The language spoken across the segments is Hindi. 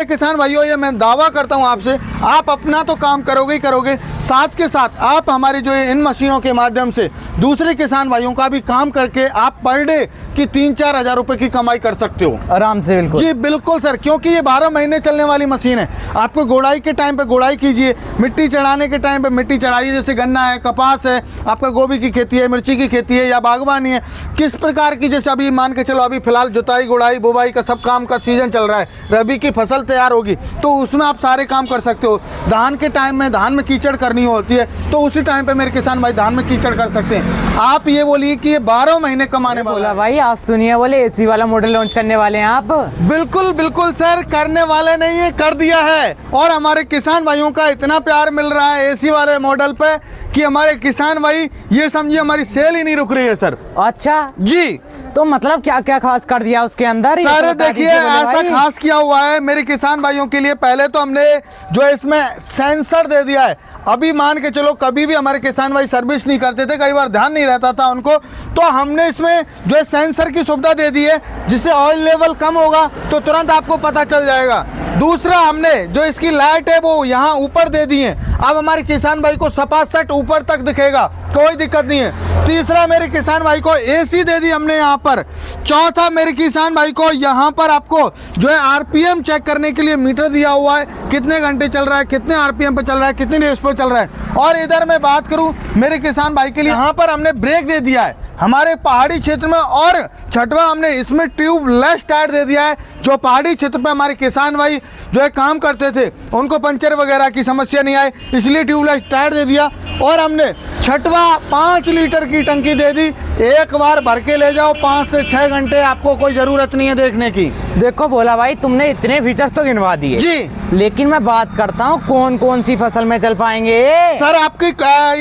किसान भाइयों, ये मैं दावा करता हूं आपसे, आप अपना तो काम करोगे ही करोगे, साथ के साथ आप हमारी जो इन मशीनों के माध्यम से दूसरे किसान भाइयों का भी काम करके आप पर डे की 3-4 हज़ार रुपए की कमाई कर सकते हो आराम से। बिल्कुल जी बिल्कुल सर, क्योंकि ये 12 महीने चलने वाली मशीन है। आपको गोड़ाई के टाइम पे गोड़ाई कीजिए, मिट्टी चढ़ाने के टाइम पे मिट्टी चढ़ाइए, जैसे गन्ना है, कपास है, आपका गोभी की खेती है, मिर्ची की खेती है या बागवानी है, किस प्रकार की, जैसे अभी मान के चलो अभी फिलहाल जुताई गुड़ाई बुवाई का सब काम का सीजन चल रहा है, रबी की फसल तैयार होगी तो उसमें आप सारे काम कर सकते हो। धान के टाइम में धान में कीचड़ करनी होती है तो उसी टाइम पे मेरे किसान भाई धान में कीचड़ कर सकते हैं। आप ये बोलिए कि ये 12 महीने कमाने वाला भाई, आज सुनिए, बोले एसी वाला मॉडल लॉन्च करने वाले हैं आप। बिल्कुल बिल्कुल सर, करने वाले नहीं है, कर दिया है। और हमारे किसान भाइयों का इतना प्यार मिल रहा है एसी वाले मॉडल पे कि हमारे किसान भाई ये समझिए हमारी सेल ही नहीं रुक रही है सर। अच्छा जी, तो मतलब क्या क्या खास कर दिया उसके अंदर? सारे देखिए ऐसा खास किया हुआ है मेरे किसान भाइयों के लिए। पहले तो हमने जो इसमें सेंसर दे दिया है। अभी मान के चलो कभी भी हमारे किसान भाई सर्विस नहीं करते थे, कई बार ध्यान नहीं रहता था उनको, तो हमने इसमें जो है सेंसर की सुविधा दे दी है, जिससे ऑयल लेवल कम होगा तो तुरंत आपको पता चल जाएगा। दूसरा, हमने जो इसकी लाइट है वो यहाँ ऊपर दे दी है, अब हमारे किसान भाई को सपासट ऊपर तक दिखेगा, कोई दिक्कत नहीं है। तीसरा, मेरे किसान भाई को एसी दे दी हमने यहाँ पर। चौथा, मेरे किसान भाई को यहाँ पर आपको जो है आरपीएम चेक करने के लिए मीटर दिया हुआ है, कितने घंटे चल रहा है, कितने आरपीएम पे चल रहा है, कितनी रेस पे चल रहा है। और इधर मैं बात करूँ मेरे किसान भाई के लिए, यहाँ पर हमने ब्रेक दे दिया है हमारे पहाड़ी क्षेत्र में। और छठवा, हमने इसमें ट्यूबलेस टायर दे दिया है, जो पहाड़ी क्षेत्र पे हमारे किसान भाई जो है काम करते थे उनको पंचर वगैरह की समस्या नहीं आए, इसलिए ट्यूबलेस टायर दे दिया। और हमने छठवा 5 लीटर की टंकी दे दी, एक बार भर के ले जाओ, 5 से 6 घंटे आपको कोई जरूरत नहीं है देखने की। देखो भोला भाई, तुमने इतने फीचर्स तो गिनवा दिए जी, लेकिन मैं बात करता हूँ कौन कौन सी फसल में चल पाएंगे सर? आपकी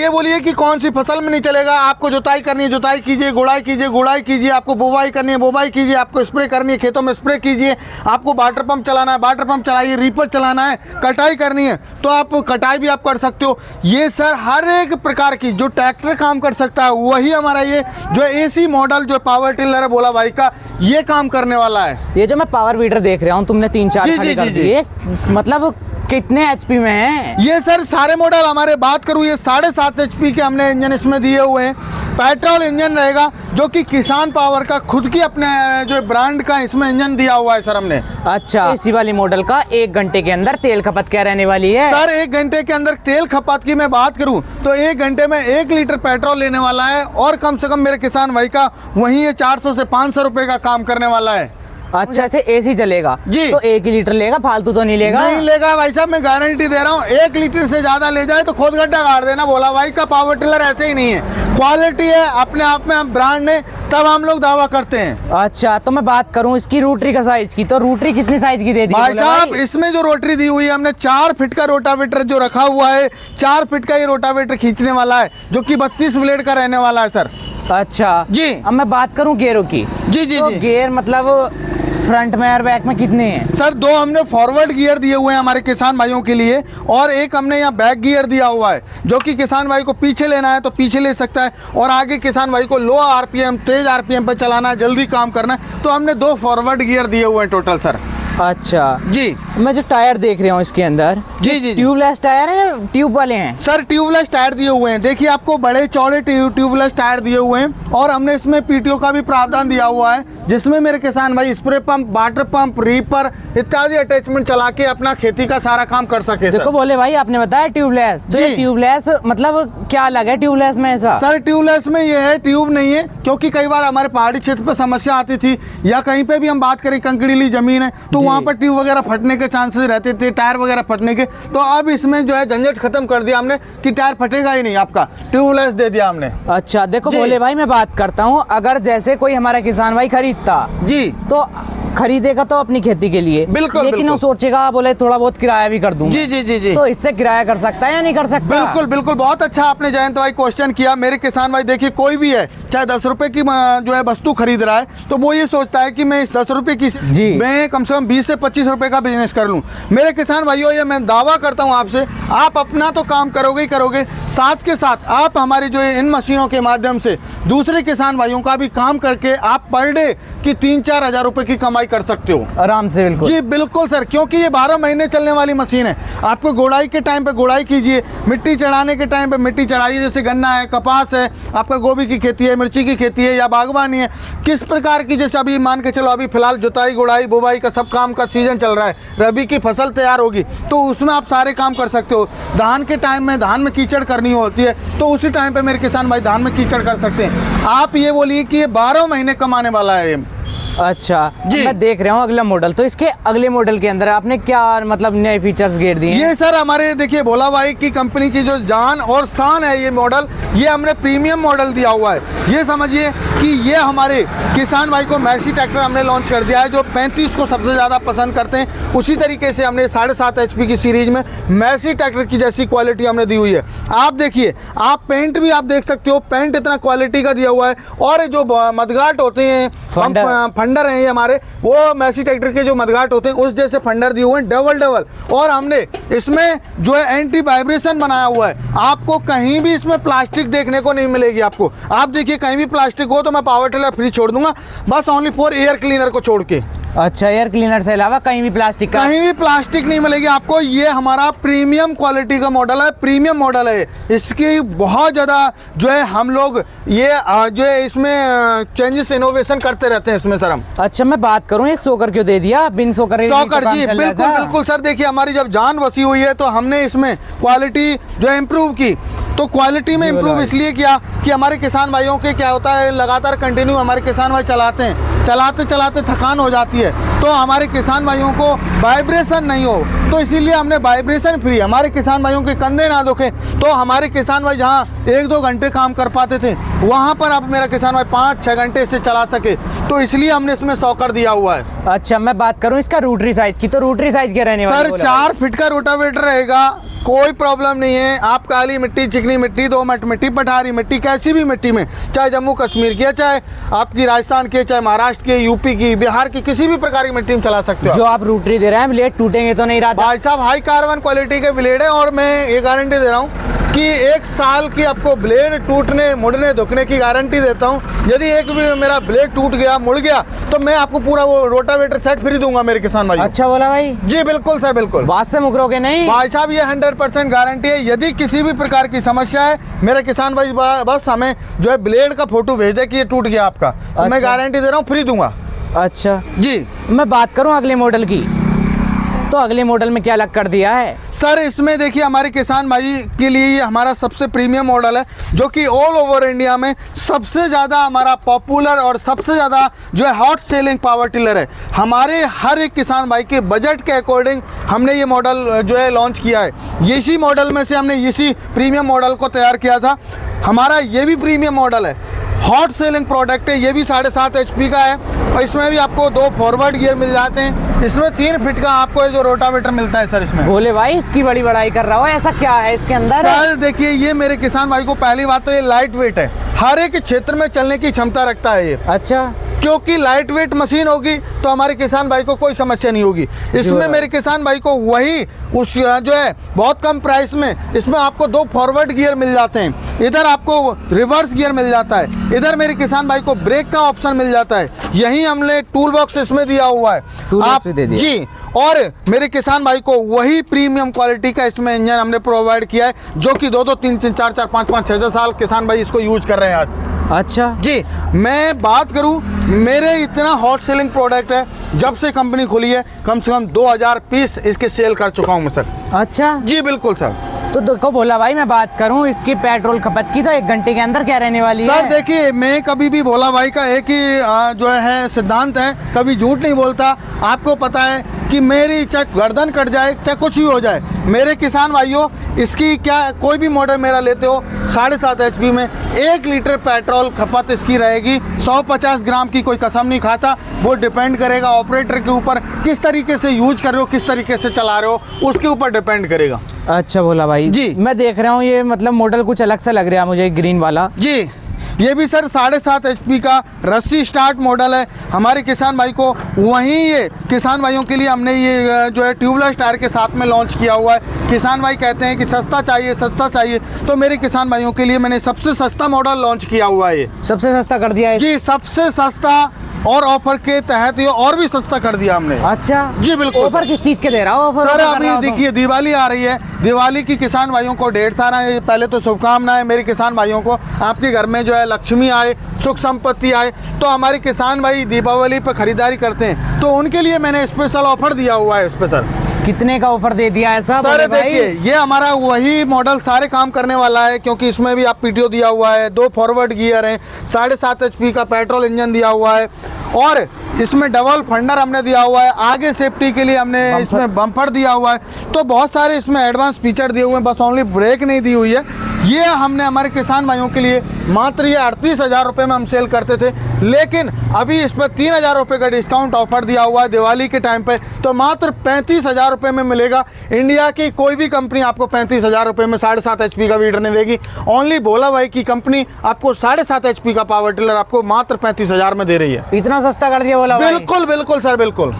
ये बोलिए कि कौन सी फसल में नहीं चलेगा। आपको जुताई करनी है जुताई कीजिए, गुड़ाई कीजिए गुड़ाई कीजिए, आपको बुवाई करनी है बुवाई कीजिए, आपको स्प्रे करनी है खेतों में स्प्रे कीजिए, आपको वाटर पंप चलाना है वाटर पंप चलाइए, रीपर चलाना है, कटाई करनी है तो आप कटाई भी आप कर सकते हो। ये सर हर एक प्रकार की जो ट्रैक्टर काम कर सकता है वही हमारा ये जो एसी मॉडल जो पावर टिलर है भोला भाई का, ये काम करने वाला है। ये जो मैं पावर वीडर देख रहा हूँ तुमने 3-4 खड़े कर दिए, मतलब कितने एचपी में है ये? सर सारे मॉडल हमारे बात करूँ ये 7.5 एचपी के हमने इंजन इसमें दिए हुए हैं। पेट्रोल इंजन रहेगा जो कि किसान पावर का खुद की अपने जो ब्रांड का इसमें इंजन दिया हुआ है सर हमने। अच्छा, एसी वाली मॉडल का 1 घंटे के अंदर तेल खपत क्या रहने वाली है? सर 1 घंटे के अंदर तेल खपत की मैं बात करूं तो 1 घंटे में 1 लीटर पेट्रोल लेने वाला है और कम से कम मेरे किसान भाई का वहीं ये 400 से 500 रुपए का काम करने वाला है। अच्छा, ऐसे एसी चलेगा जी, तो 1 लीटर लेगा, फालतू तो नहीं लेगा? नहीं लेगा भाई साहब, मैं गारंटी दे रहा हूँ। 1 लीटर से ज्यादा ले जाए तो खुद गड्ढा गाड़ देना। भोला भाई का पावर टिलर ऐसे ही नहीं है, क्वालिटी है अपने आप में, हम ब्रांड ने तब हम लोग दावा करते हैं। अच्छा, तो मैं बात करूं इसकी रोटरी का साइज की, तो रोटरी कितनी साइज की दे दी भाई साहब? इसमें जो रोटरी दी हुई है हमने 4 फीट का रोटावेटर जो रखा हुआ है, 4 फीट का ये रोटावेटर खींचने वाला है जो कि 32 ब्लेड का रहने वाला है सर। अच्छा जी, अब मैं बात करूं गियरों की। जी जी तो जी, गियर मतलब फ्रंट में और बैक में कितने हैं? सर 2 हमने फॉरवर्ड गियर दिए हुए हैं हमारे किसान भाइयों के लिए और एक हमने यहाँ बैक गियर दिया हुआ है जो कि किसान भाई को पीछे लेना है तो पीछे ले सकता है और आगे किसान भाई को लो आरपीएम तेज आरपीएम पर चलाना है, जल्दी काम करना है तो हमने 2 फॉरवर्ड गियर दिए हुए हैं टोटल सर। अच्छा जी, मैं जो टायर देख रहा हूँ इसके अंदर, जी जी, ट्यूबलेस टायर है, ट्यूब वाले हैं? सर ट्यूबलेस टायर दिए हुए हैं। देखिए आपको बड़े चौड़े ट्यूबलेस टायर दिए हुए हैं और हमने इसमें पीटीओ का भी प्रावधान दिया हुआ है जिसमें मेरे किसान भाई spray pump, water pump, reaper इत्यादि अटैचमेंट चला के अपना खेती का सारा काम कर सके। देखो बोले भाई, आपने बताया ट्यूबलेस, तो ये ट्यूबलेस मतलब क्या अलग है ट्यूबलेस में? ऐसा सर ट्यूबलेस में ये है, ट्यूब नहीं है, क्योंकि कई बार हमारे पहाड़ी क्षेत्र पर समस्या आती थी या कहीं पे भी हम बात करें कंकड़ीली जमीन है तो वहाँ पर ट्यूब वगैरह फटने के चांसेस रहते थे, टायर वगैरह फटने के, तो अब इसमें जो है झंझट खत्म कर दिया हमने कि टायर फटेगा ही नहीं, आपका ट्यूबलेस दे दिया हमने। अच्छा देखो बोले भाई, मैं बात करता हूँ, अगर जैसे कोई हमारा किसान भाई खरीदता जी तो खरीदेगा तो अपनी खेती के लिए, बिल्कुल, लेकिन वो बिल्कुल। सोचेगा बोले थोड़ा बहुत किराया भी कर दूं, जी जी जी जी, तो इससे किराया कर सकता है या नहीं कर सकता? बिल्कुल बिल्कुल, बहुत अच्छा आपने जयंत भाई क्वेश्चन किया। मेरे किसान भाई देखिए, कोई भी है चाहे 10 रुपए की जो है वस्तु खरीद रहा है, तो वो ये सोचता है कि मैं इस 10 रुपए की जी। मैं कम से कम 20 से 25 रुपए का बिजनेस कर लूं। मेरे किसान भाइयों, ये मैं दावा करता हूं आपसे, आप अपना तो काम करोगे ही करोगे, साथ के साथ आप हमारी जो है इन मशीनों के माध्यम से दूसरे किसान भाइयों का भी काम करके आप पर डे की 3-4 हजार रुपए की कमाई कर सकते हो आराम से। बिल्कुल जी बिल्कुल सर, क्योंकि ये 12 महीने चलने वाली मशीन है। आपको गुड़ाई के टाइम पे गुड़ाई कीजिए, मिट्टी चढ़ाने के टाइम पे मिट्टी चढ़ाइए, जैसे गन्ना है, कपास है, आपका गोभी की खेती है, मिर्ची की खेती है या बागवानी है, किस प्रकार की, जैसे अभी मान के चलो अभी फिलहाल जुताई गुड़ाई बुवाई का सब काम का सीजन चल रहा है, रबी की फसल तैयार होगी तो उसमें आप सारे काम कर सकते हो। धान के टाइम में धान में कीचड़ करनी होती है तो उसी टाइम पे मेरे किसान भाई धान में कीचड़ कर सकते हैं। आप ये बोलिए कि ये 12 महीने कमाने वाला है ये। अच्छा जी। मैं देख रहा हूँ अगला मॉडल, तो इसके अगले मॉडल के अंदर आपने क्या मतलब नए फीचर्स गेर दिए हैं? ये सर हमारे देखिए भोला भाई की कंपनी की जो जान और शान है ये मॉडल, ये हमने प्रीमियम मॉडल दिया हुआ है। ये समझिए कि ये हमारे किसान भाई को मैसी ट्रैक्टर हमने लॉन्च कर दिया है, जो 35 को सबसे ज़्यादा पसंद करते हैं। उसी तरीके से हमने 7.5 HP की सीरीज में मैसी ट्रैक्टर की जैसी क्वालिटी हमने दी हुई है। आप देखिए, आप पेंट भी आप देख सकते हो, पेंट इतना क्वालिटी का दिया हुआ है। और जो मडगार्ड होते हैं, फंडर हैं ये हमारे, वो मैसी ट्रैक्टर के जो मडगार्ड होते हैं उस जैसे फंडर दिए हुए हैं, डबल। और हमने इसमें जो है एंटी वाइब्रेशन बनाया हुआ है। आपको कहीं भी इसमें प्लास्टिक देखने को नहीं मिलेगी। आपको आप देखिए, कहीं भी प्लास्टिक हो तो मैं पावर टिलर फ्री छोड़ दूंगा, बस ओनली फॉर एयर क्लीनर को छोड़ के। अच्छा, एयर क्लीनर से अलावा कहीं भी प्लास्टिक का, कहीं भी प्लास्टिक नहीं मिलेगी आपको। ये हमारा प्रीमियम क्वालिटी का मॉडल है, प्रीमियम मॉडल है। इसकी बहुत ज़्यादा जो है हम लोग ये जो है इसमें चेंजेस इनोवेशन करते रहते हैं इसमें सर हम। अच्छा मैं बात करूं, ये सोकर क्यों दे दिया? बिन सोकर सॉकर जी, बिल्कुल बिल्कुल सर। देखिए, हमारी जब जान बसी हुई है तो हमने इसमें क्वालिटी जो है इम्प्रूव की। तो क्वालिटी में इम्प्रूव इसलिए किया कि हमारे किसान भाइयों के क्या होता है, लगातार कंटिन्यू हमारे किसान भाई चलाते हैं, चलाते चलाते थकान हो जाती है, तो हमारे किसान भाइयों को वाइब्रेशन नहीं हो, तो इसीलिए हमने वाइब्रेशन फ्री, हमारे किसान भाइयों के कंधे ना दुखे। तो हमारे किसान भाई जहाँ 1-2 घंटे काम कर पाते थे, वहाँ पर अब मेरा किसान भाई 5-6 घंटे इसे चला सके, तो इसलिए हमने इसमें सॉकर दिया हुआ है। अच्छा मैं बात करूं इसका रोटरी साइज की, तो रोटरी साइज क्या रहने वाला है? सर 4 फीट का रोटावेटर रहेगा, कोई प्रॉब्लम नहीं है। आप काली मिट्टी, चिकनी मिट्टी, दोमट मिट्टी, पठारी मिट्टी, कैसी भी मिट्टी में, चाहे जम्मू कश्मीर की है, चाहे आपकी राजस्थान की, चाहे महाराष्ट्र की, यूपी की, बिहार की, किसी भी प्रकार की मिट्टी में चला सकते हो। जो आप रोटरी दे रहे हैं ब्लेड टूटेंगे तो नहीं? रहा भाई साहब, हाई कार्बन क्वालिटी के ब्लेड है और मैं ये गारंटी दे रहा हूँ कि 1 साल की आपको ब्लेड टूटने, मुड़ने, धुकने की गारंटी देता हूँ। यदि एक भी मेरा ब्लेड टूट गया, मुड़ गया, तो मैं आपको पूरा वो रोटावेटर सेट फ्री दूंगा मेरे किसान भाई। अच्छा बोला भाई। जी बिल्कुल सर, बिल्कुल। बात से मुकरोगे नहीं भाई साहब, ये 100% गारंटी है। यदि किसी भी प्रकार की समस्या है, मेरे किसान भाई बस हमें जो है ब्लेड का फोटो भेज दे कि ये टूट गया आपका, तो मैं गारंटी दे रहा हूँ, फ्री दूंगा। अच्छा जी, मैं बात करूं अगले मॉडल की, तो अगले मॉडल में क्या अलग कर दिया है? सर इसमें देखिए, हमारे किसान भाई के लिए ये हमारा सबसे प्रीमियम मॉडल है, जो कि ऑल ओवर इंडिया में सबसे ज़्यादा हमारा पॉपुलर और सबसे ज़्यादा जो है हॉट सेलिंग पावर टिलर है। हमारे हर एक किसान भाई के बजट के अकॉर्डिंग हमने ये मॉडल जो है लॉन्च किया है। इसी मॉडल में से हमने इसी प्रीमियम मॉडल को तैयार किया था। हमारा ये भी प्रीमियम मॉडल है, हॉट सेलिंग प्रोडक्ट है। ये भी 7.5 HP का है और इसमें भी आपको 2 फॉरवर्ड गियर मिल जाते हैं। इसमें 3 फीट का आपको जो रोटावेटर मिलता है सर इसमें। बोले भाई इसकी बड़ी बड़ाई कर रहा हो, ऐसा क्या है इसके अंदर? सर देखिए, ये मेरे किसान भाई को पहली बात तो ये लाइट वेट है, हर एक क्षेत्र में चलने की क्षमता रखता है ये। अच्छा, क्योंकि लाइट वेट मशीन होगी तो हमारे किसान भाई को कोई समस्या नहीं होगी। इसमें मेरे किसान भाई को वही उस जो है बहुत कम प्राइस में इसमें आपको 2 फॉरवर्ड गियर मिल जाते हैं, इधर आपको रिवर्स गियर मिल जाता है, इधर मेरे किसान भाई को ब्रेक का ऑप्शन मिल जाता है। यही हमने टूल बॉक्स इसमें दिया हुआ है आप जी। और मेरे किसान भाई को वही प्रीमियम क्वालिटी का इसमें इंजन हमने प्रोवाइड किया है, जो कि 2-2, 3-3, 4-4, 5-5, 6-6 साल किसान भाई इसको यूज कर रहे हैं आज। अच्छा जी, मैं बात करूं, मेरे इतना हॉट सेलिंग प्रोडक्ट है, जब से कंपनी खुली है कम से कम 2000 पीस इसके सेल कर चुका हूं मैं सर। अच्छा जी बिल्कुल सर। तो देखो भोला भाई, मैं बात करूं इसकी पेट्रोल खपत की, तो 1 घंटे के अंदर क्या रहने वाली है? सर देखिए, मैं कभी भी भोला भाई का एक ही जो है सिद्धांत है, कभी झूठ नहीं बोलता। आपको पता है कि मेरी चाहे गर्दन कट जाए चाहे कुछ भी हो जाए, मेरे किसान भाइयों इसकी क्या कोई भी मॉडल मेरा लेते हो 7.5 HP में 1 लीटर पेट्रोल खपत इसकी रहेगी। 150 ग्राम की कोई कसम नहीं खाता, वो डिपेंड करेगा ऑपरेटर के ऊपर, किस तरीके से यूज कर रहे हो, किस तरीके से चला रहे हो, उसके ऊपर डिपेंड करेगा। अच्छा भोला भाई जी। मैं देख रहा हूँ ये मतलब मॉडल कुछ अलग सा लग रहा है मुझे, ग्रीन वाला। जी, ये भी सर 7.5 HP का रस्सी स्टार्ट मॉडल है। हमारे किसान भाई को वहीं ये किसान भाइयों के लिए हमने ये जो है ट्यूबलेस टायर के साथ में लॉन्च किया हुआ है। किसान भाई कहते हैं कि सस्ता चाहिए, तो मेरे किसान भाइयों के लिए मैंने सबसे सस्ता मॉडल लॉन्च किया हुआ है। ये सबसे सस्ता कर दिया है जी, सबसे सस्ता, और ऑफर के तहत ये और भी सस्ता कर दिया हमने। अच्छा जी बिल्कुल। ऑफर किस चीज के दे रहा हो? सर अभी देखिए दिवाली आ रही है, दिवाली की किसान भाइयों को ढेर सारा पहले तो शुभकामनाएं मेरे किसान भाइयों को। आपके घर में जो है लक्ष्मी आए, सुख संपत्ति आए, तो हमारे किसान भाई दीपावली पर खरीदारी करते हैं, तो उनके लिए मैंने स्पेशल ऑफर दिया हुआ है इस पे। सर कितने का ऑफर दे दिया है सर? देखिए ये हमारा वही मॉडल सारे काम करने वाला है, क्योंकि इसमें भी आप PTO दिया हुआ है, 2 फॉरवर्ड गियर हैं, 7.5 HP का पेट्रोल इंजन दिया हुआ है, और इसमें डबल फंडर हमने दिया हुआ है। आगे सेफ्टी के लिए हमने इसमें बम्पर दिया हुआ है। तो बहुत सारे इसमें एडवांस फीचर दिए हुए हैं, बस ओनली ब्रेक नहीं दी हुई है। ये हमने हमारे किसान भाइयों के लिए मात्र ये 38,000 रुपये में हम सेल करते थे, लेकिन अभी इस पर 3,000 रुपये का डिस्काउंट ऑफर दिया हुआ है दिवाली के टाइम पे, तो मात्र 35,000 रुपये में मिलेगा। इंडिया की कोई भी कंपनी आपको 35,000 रुपये में 7.5 HP का वीडर नहीं देगी। ओनली भोला भाई की कंपनी आपको 7.5 HP का पावर टिलर आपको मात्र 35,000 में दे रही है। इतना सस्ता कर दिया भोला भाई? बिल्कुल बिल्कुल सर, बिल्कुल।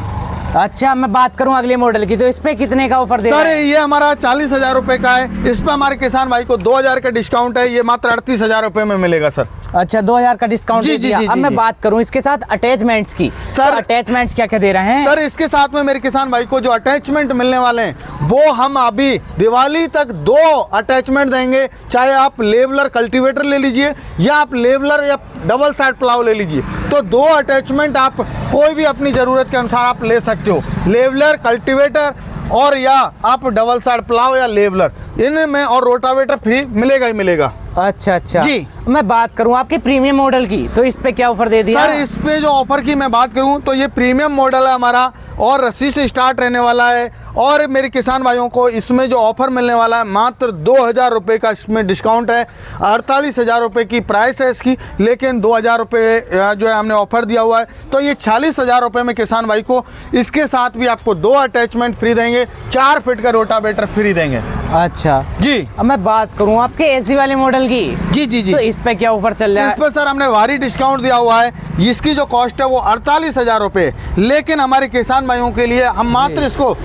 अच्छा मैं बात करूं अगले मॉडल की, तो इस पे कितने का ऑफर दे रहा है? सर ये हमारा 40,000 रुपये का है। इस पे हमारे किसान भाई को 2,000 का डिस्काउंट है, ये मात्र 38,000 रुपये में मिलेगा सर। अच्छा 2,000 का डिस्काउंट दे दिया। अब मैं बात करूं इसके साथ अटैचमेंट्स की, सर तो अटैचमेंट्स क्या क्या दे रहे हैं? सर इसके साथ में मेरे किसान भाई को जो अटैचमेंट मिलने वाले हैं वो हम अभी दिवाली तक 2 अटैचमेंट देंगे। चाहे आप लेवलर कल्टीवेटर ले लीजिए या आप लेवलर या डबल साइड प्लाव ले लीजिए, तो 2 अटैचमेंट आप कोई भी अपनी ज़रूरत के अनुसार आप ले सकते हो। लेवलर, कल्टीवेटर और या आप डबल साइड प्लाव या लेवलर, इनमें और रोटावेटर फ्री मिलेगा ही मिलेगा। अच्छा अच्छा जी। मैं बात करूं आपके प्रीमियम मॉडल की, तो इस पे क्या ऑफर दे दिया? सर इस पे जो ऑफर की मैं बात करूं तो ये प्रीमियम मॉडल है हमारा, और रस्सी से स्टार्ट रहने वाला है। और मेरे किसान भाइयों को इसमें जो ऑफर मिलने वाला है मात्र 2,000 रुपये का इसमें डिस्काउंट है। 48,000 रुपये की प्राइस है इसकी, लेकिन 2,000 रुपये जो है हमने ऑफर दिया हुआ है, तो ये 40,000 रुपये में किसान भाई को इसके साथ भी आपको 2 अटैचमेंट फ्री देंगे, 4 फीट का रोटावेटर फ्री देंगे। अच्छा जी। अब मैं बात करूं आपके AC वाले मॉडल की, जी जी जी, तो इस पे क्या ऑफर चल रहा है? इस पर सर हमने भारी डिस्काउंट दिया हुआ है। इसकी जो कॉस्ट है वो 48,000 रुपये, लेकिन हमारे किसान भाइयों के लिए हम मात्र इसको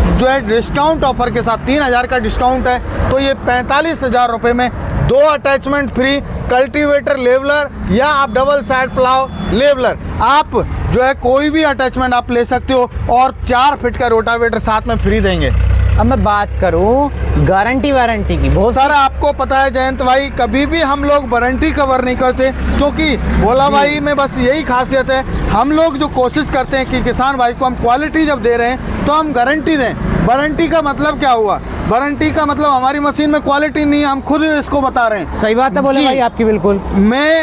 जो है डिस्काउंट ऑफर के साथ 3,000 का डिस्काउंट है, तो ये 45,000 रुपये में 2 अटैचमेंट फ्री, कल्टीवेटर लेवलर या आप डबल साइड प्लाव लेवलर, आप जो है कोई भी अटैचमेंट आप ले सकते हो, और 4 फीट का रोटावेटर साथ में फ्री देंगे। अब मैं बात करूं गारंटी वारंटी की, बहुत सर आपको पता है जयंत भाई, कभी भी हम लोग वारंटी कवर नहीं करते, क्योंकि भोला भाई में बस यही खासियत है, हम लोग जो कोशिश करते हैं कि किसान भाई को हम क्वालिटी जब दे रहे हैं तो हम गारंटी दें। वारंटी का मतलब क्या हुआ? वारंटी का मतलब हमारी मशीन में क्वालिटी नहीं है, हम खुद इसको बता रहे हैं। सही बात है भोले भाई आपकी, बिल्कुल।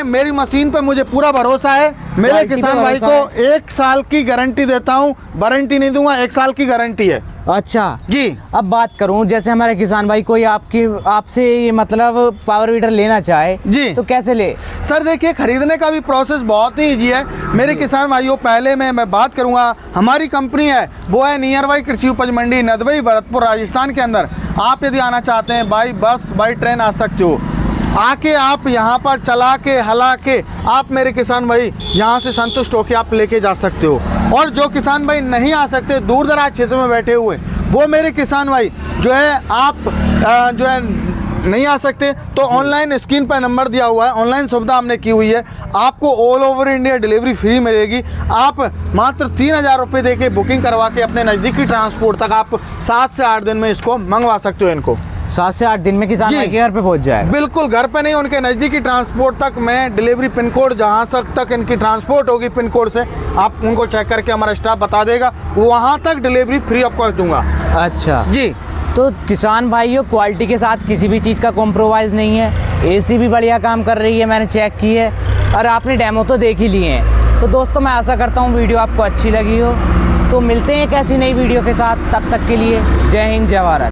मेरी मशीन पे मुझे पूरा भरोसा है। मेरे किसान भाई को 1 साल की गारंटी देता हूँ, वारंटी नहीं दूंगा, 1 साल की गारंटी है। अच्छा जी। अब बात करूं जैसे हमारे किसान भाई कोई आपसे ये मतलब पावर वीडर लेना चाहे जी, तो कैसे ले? सर देखिए खरीदने का भी प्रोसेस बहुत ही ईजी है मेरे किसान भाइयों। पहले मैं बात करूंगा, हमारी कंपनी है वो है नियर बाई कृषि उपज मंडी नदबई भरतपुर राजस्थान के अंदर। आप यदि आना चाहते हैं बाई बस बाई ट्रेन आ सकते हो, आके आप यहाँ पर चला के हला के आप मेरे किसान भाई यहाँ से संतुष्ट होकर आप लेके जा सकते हो। और जो किसान भाई नहीं आ सकते, दूर दराज क्षेत्र में बैठे हुए, वो मेरे किसान भाई जो है आप जो है नहीं आ सकते, तो ऑनलाइन स्क्रीन पर नंबर दिया हुआ है, ऑनलाइन सुविधा हमने की हुई है। आपको all over India delivery free मिलेगी। आप मात्र 3,000 रुपये दे के बुकिंग करवा के अपने नज़दीकी ट्रांसपोर्ट तक आप 7 से 8 दिन में इसको मंगवा सकते हो। इनको 7 से 8 दिन में किसान भाई के घर पे पहुंच जाए? बिल्कुल, घर पे नहीं, उनके नज़दीकी ट्रांसपोर्ट तक मैं डिलीवरी पिन कोड जहाँ तक इनकी ट्रांसपोर्ट होगी, पिन कोड से आप उनको चेक करके हमारा स्टाफ बता देगा, वहाँ तक डिलीवरी फ्री ऑफ कॉस्ट दूंगा। अच्छा जी। तो किसान भाइयों क्वालिटी के साथ किसी भी चीज़ का कॉम्प्रोमाइज़ नहीं है। AC भी बढ़िया काम कर रही है, मैंने चेक की है, और आपने डेमो तो देख ही लिए हैं। तो दोस्तों मैं आशा करता हूँ वीडियो आपको अच्छी लगी हो। तो मिलते हैं एक ऐसी नई वीडियो के साथ, तब तक के लिए जय हिंद जय भारत।